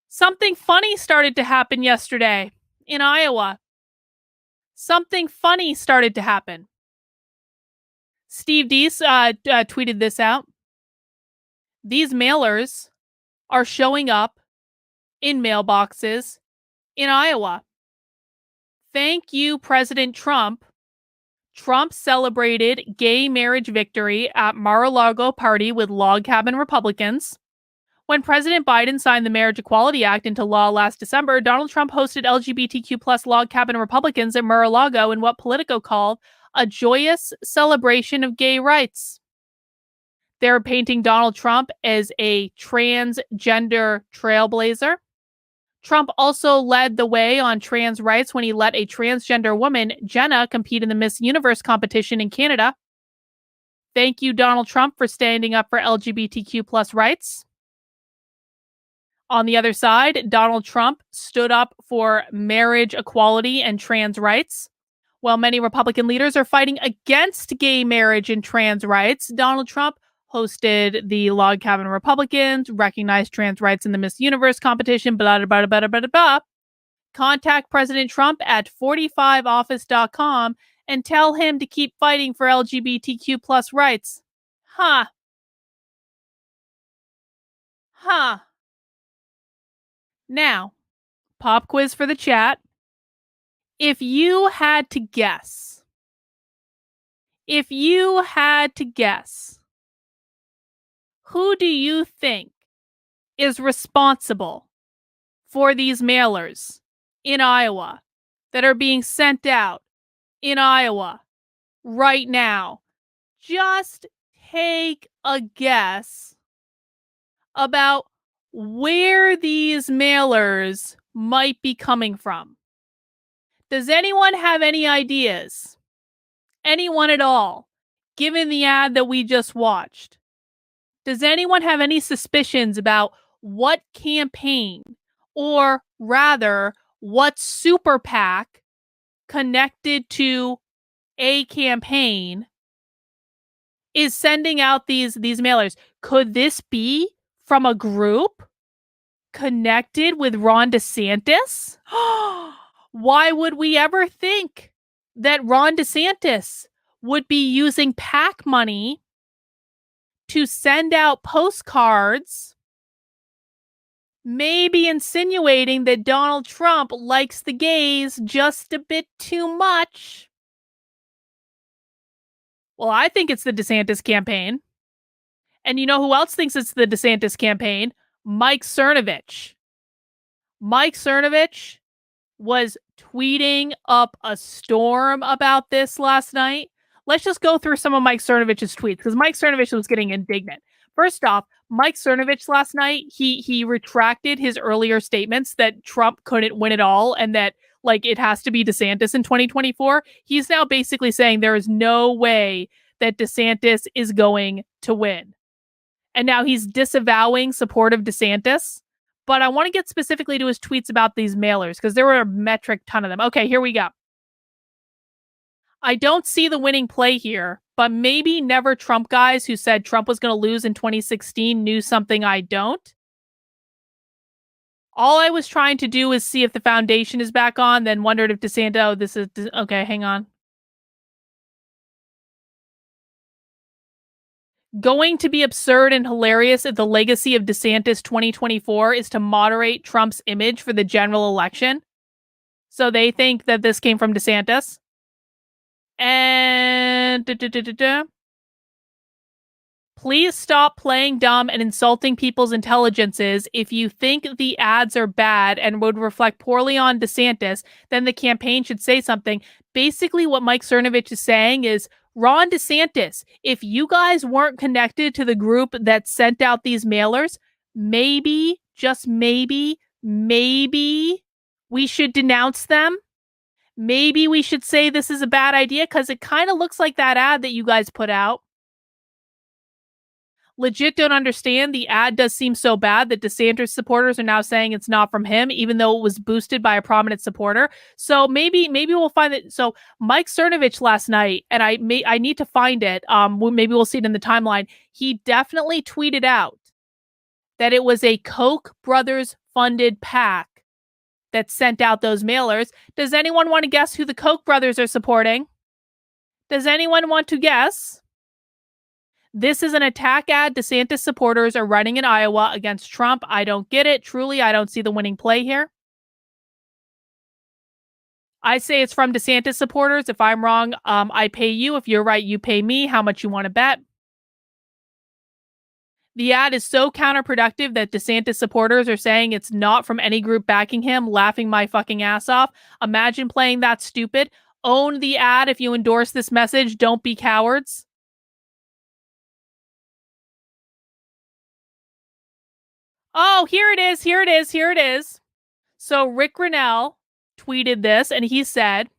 Something funny started to happen yesterday in Iowa. Something funny started to happen. Steve Deese tweeted this out. These mailers are showing up in mailboxes in Iowa. Thank you, President Trump. Trump celebrated gay marriage victory at Mar-a-Lago party with log cabin Republicans. When President Biden signed the Marriage Equality Act into law last December, Donald Trump hosted LGBTQ plus log cabin Republicans at Mar-a-Lago in what Politico called a joyous celebration of gay rights. They're painting Donald Trump as a transgender trailblazer. Trump also led the way on trans rights when he let a transgender woman, Jenna, compete in the Miss Universe competition in Canada. Thank you, Donald Trump, for standing up for LGBTQ plus rights. On the other side, Donald Trump stood up for marriage equality and trans rights. While many Republican leaders are fighting against gay marriage and trans rights, Donald Trump hosted the log cabin Republicans, recognized trans rights in the Miss Universe competition, blah, blah, blah, blah, blah, blah. Contact President Trump at 45office.com and tell him to keep fighting for LGBTQ plus rights. Huh. Now, pop quiz for the chat. If you had to guess, who do you think is responsible for these mailers in Iowa that are being sent out in Iowa right now? Just take a guess about where these mailers might be coming from. Does anyone have any ideas? Anyone at all? Given the ad that we just watched, does anyone have any suspicions about what campaign, or rather, what super PAC connected to a campaign is sending out these mailers? Could this be from a group connected with Ron DeSantis? Why would we ever think that Ron DeSantis would be using PAC money to send out postcards, maybe insinuating that Donald Trump likes the gays just a bit too much? Well, I think it's the DeSantis campaign. And you know who else thinks it's the DeSantis campaign? Mike Cernovich. Mike Cernovich was tweeting up a storm about this last night. Let's just go through some of Mike Cernovich's tweets, because Mike Cernovich was getting indignant. First off, Mike Cernovich last night, he retracted his earlier statements that Trump couldn't win it all and that it has to be DeSantis in 2024. He's now basically saying there is no way that DeSantis is going to win. And now he's disavowing support of DeSantis. But I want to get specifically to his tweets about these mailers, because there were a metric ton of them. Okay, here we go. I don't see the winning play here, but maybe never Trump guys who said Trump was going to lose in 2016 knew something I don't. All I was trying to do is see if the foundation is back on, then wondered if DeSantis, okay, hang on. Going to be absurd and hilarious if the legacy of DeSantis 2024 is to moderate Trump's image for the general election. So they think that this came from DeSantis. And please stop playing dumb and insulting people's intelligences. If you think the ads are bad and would reflect poorly on DeSantis, then the campaign should say something. Basically, what Mike Cernovich is saying is, Ron DeSantis, if you guys weren't connected to the group that sent out these mailers, maybe, just maybe, we should denounce them. Maybe we should say this is a bad idea, because it kind of looks like that ad that you guys put out. Legit don't understand. The ad does seem so bad that DeSantis supporters are now saying it's not from him, even though it was boosted by a prominent supporter. So maybe we'll find it. So Mike Cernovich last night, and I need to find it. Maybe we'll see it in the timeline. He definitely tweeted out that it was a Koch brothers funded PAC that sent out those mailers. Does anyone want to guess who the Koch brothers are supporting? Does anyone want to guess? This is an attack ad DeSantis supporters are running in Iowa against Trump. I don't get it. Truly, I don't see the winning play here. I say it's from DeSantis supporters. If I'm wrong, I pay you. If you're right, you pay me. How much you want to bet? The ad is so counterproductive that DeSantis supporters are saying it's not from any group backing him, laughing my fucking ass off. Imagine playing that stupid. Own the ad if you endorse this message. Don't be cowards. Oh, here it is. Here it is. Here it is. So Rick Grinnell tweeted this, and he said,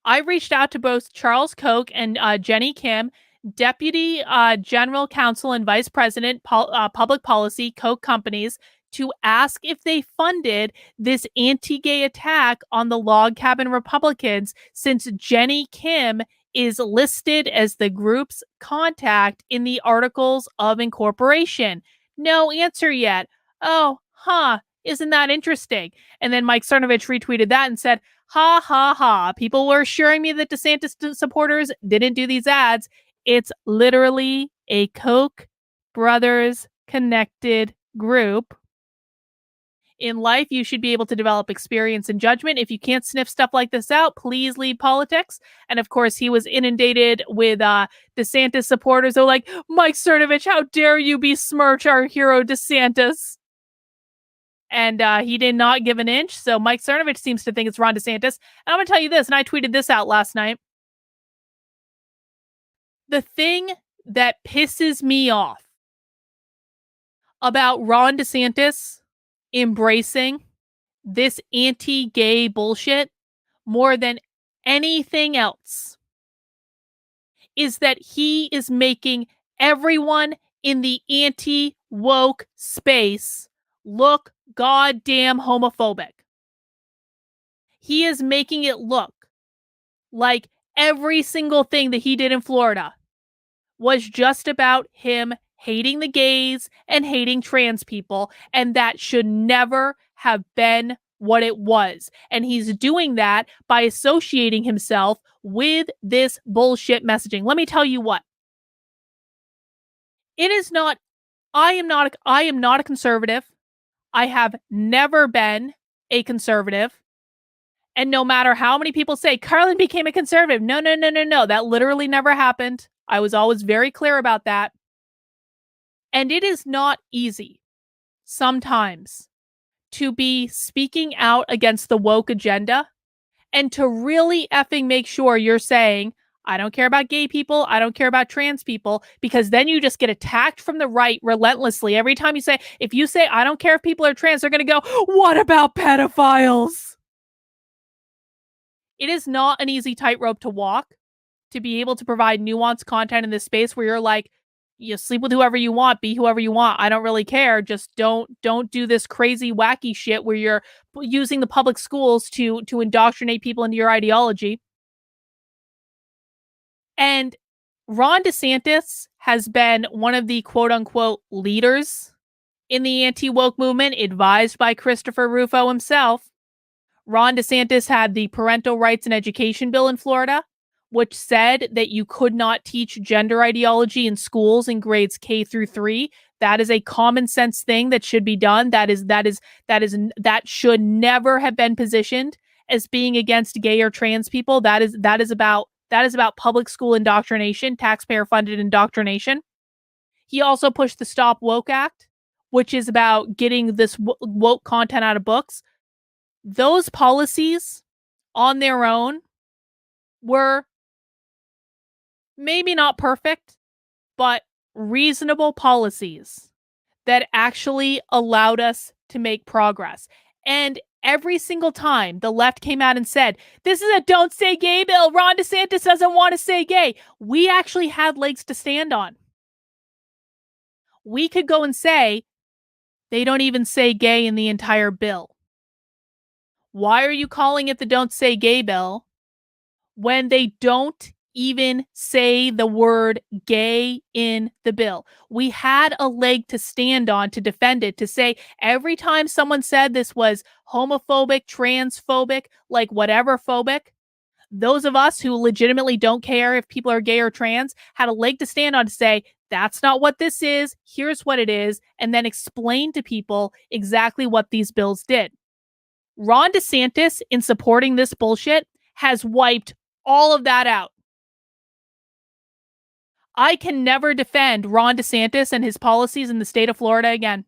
I reached out to both Charles Koch and Jenny Kim, Deputy General Counsel and Vice President Public Policy, Koch companies, to ask if they funded this anti-gay attack on the log cabin Republicans, since Jenny Kim is listed as the group's contact in the Articles of Incorporation. No answer yet. Oh, huh. Isn't that interesting? And then Mike Cernovich retweeted that and said, ha ha ha. People were assuring me that DeSantis supporters didn't do these ads. It's literally a Koch brothers connected group. In life, you should be able to develop experience and judgment. If you can't sniff stuff like this out, please leave politics. And of course, he was inundated with DeSantis supporters who are like, Mike Cernovich, how dare you besmirch our hero DeSantis? And he did not give an inch. So Mike Cernovich seems to think it's Ron DeSantis. And I'm going to tell you this, and I tweeted this out last night. The thing that pisses me off about Ron DeSantis embracing this anti-gay bullshit more than anything else is that he is making everyone in the anti-woke space look goddamn homophobic. He is making it look like every single thing that he did in Florida was just about him hating the gays and hating trans people, and that should never have been what it was. And he's doing that by associating himself with this bullshit messaging. Let me tell you what. It is not, I am not a conservative. I have never been a conservative. And no matter how many people say, Carlin became a conservative. No. That literally never happened. I was always very clear about that. And it is not easy sometimes to be speaking out against the woke agenda and to really effing make sure you're saying, I don't care about gay people. I don't care about trans people, because then you just get attacked from the right relentlessly. Every time you say, if you say, I don't care if people are trans, they're going to go, what about pedophiles? It is not an easy tightrope to walk, to be able to provide nuanced content in this space where you're like, you sleep with whoever you want, be whoever you want. I don't really care. Just don't do this crazy, wacky shit where you're using the public schools to indoctrinate people into your ideology. And Ron DeSantis has been one of the quote unquote leaders in the anti-woke movement, advised by Christopher Rufo himself. Ron DeSantis had the parental rights and education bill in Florida, which said that you could not teach gender ideology in schools in grades K through 3. That is a common sense thing that should be done. That should never have been positioned as being against gay or trans people. That is about public school indoctrination, taxpayer funded indoctrination. He also pushed the Stop Woke Act, which is about getting this woke content out of books. Those policies on their own were maybe not perfect, but reasonable policies that actually allowed us to make progress. And every single time the left came out and said, this is a don't say gay bill, Ron DeSantis doesn't want to say gay, we actually had legs to stand on. We could go and say, they don't even say gay in the entire bill. Why are you calling it the don't say gay bill when they don't even say the word gay in the bill. We had a leg to stand on to defend it, to say every time someone said this was homophobic, transphobic, like whatever phobic, those of us who legitimately don't care if people are gay or trans had a leg to stand on to say, that's not what this is. Here's what it is. And then explain to people exactly what these bills did. Ron DeSantis, in supporting this bullshit, has wiped all of that out. I can never defend Ron DeSantis and his policies in the state of Florida again.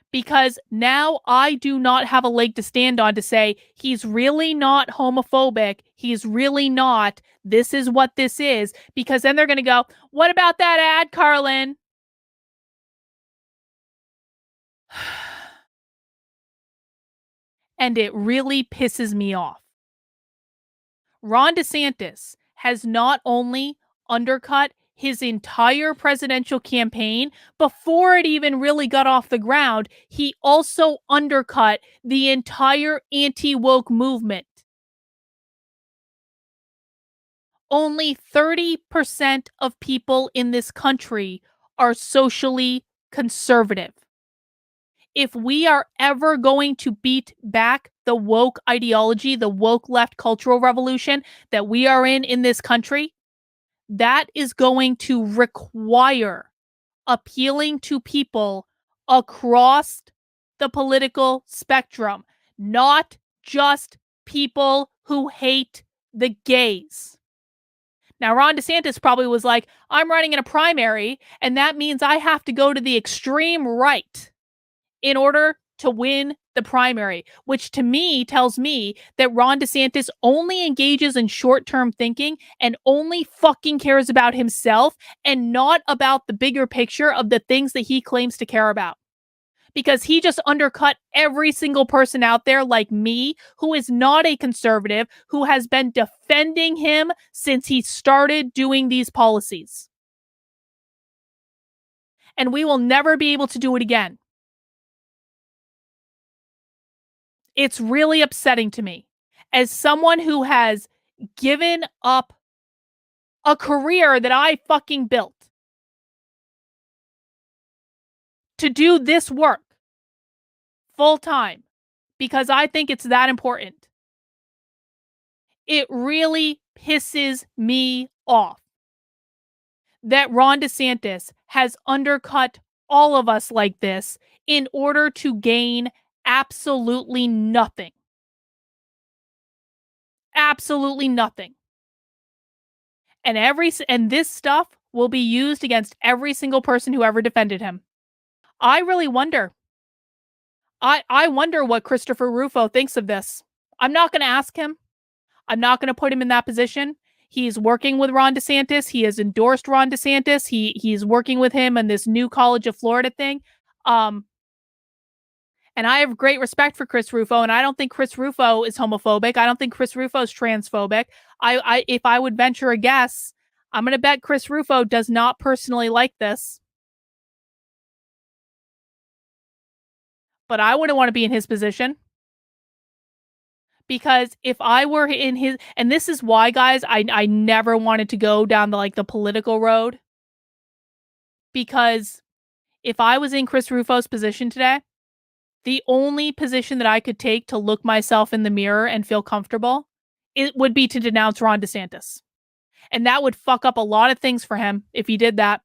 Because now I do not have a leg to stand on to say he's really not homophobic. He's really not. This is what this is. Because then they're going to go, what about that ad, Carlin? And it really pisses me off. Ron DeSantis has not only undercut his entire presidential campaign before it even really got off the ground, he also undercut the entire anti-woke movement. Only 30% of people in this country are socially conservative. If we are ever going to beat back the woke ideology, the woke left cultural revolution that we are in this country, that is going to require appealing to people across the political spectrum, not just people who hate the gays. Now, Ron DeSantis probably was like, I'm running in a primary, and that means I have to go to the extreme right in order to win the primary, which to me tells me that Ron DeSantis only engages in short-term thinking and only fucking cares about himself and not about the bigger picture of the things that he claims to care about. Because he just undercut every single person out there like me who is not a conservative, who has been defending him since he started doing these policies. And we will never be able to do it again. It's really upsetting to me as someone who has given up a career that I fucking built to do this work full time because I think it's that important. It really pisses me off that Ron DeSantis has undercut all of us like this in order to gain absolutely nothing. Absolutely nothing. And this stuff will be used against every single person who ever defended him. I really wonder. I wonder what Christopher Rufo thinks of this. I'm not going to ask him. I'm not going to put him in that position. He's working with Ron DeSantis. He has endorsed Ron DeSantis. He's working with him on this new College of Florida thing. And I have great respect for Chris Rufo, and I don't think Chris Rufo is homophobic. I don't think Chris Rufo is transphobic. If I would venture a guess, I'm going to bet Chris Rufo does not personally like this. But I wouldn't want to be in his position. Because if I were in his, and this is why, guys, I never wanted to go down the political road. Because if I was in Chris Rufo's position today, the only position that I could take to look myself in the mirror and feel comfortable, it would be to denounce Ron DeSantis. And that would fuck up a lot of things for him if he did that.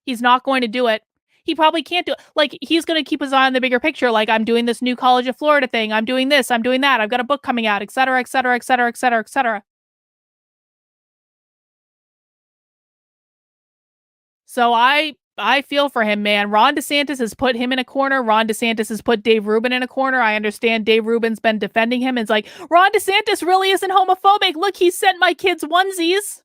He's not going to do it. He probably can't do it. Like, he's going to keep his eye on the bigger picture. Like, I'm doing this new College of Florida thing. I'm doing this. I'm doing that. I've got a book coming out, et cetera, et cetera, et cetera, et cetera, et cetera. So I feel for him, man. Ron DeSantis has put him in a corner. Ron DeSantis has put Dave Rubin in a corner. I understand Dave Rubin's been defending him. It's like, Ron DeSantis really isn't homophobic. Look, he sent my kids onesies.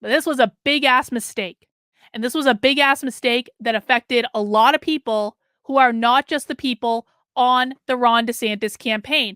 But this was a big-ass mistake. And this was a big-ass mistake that affected a lot of people who are not just the people on the Ron DeSantis campaign.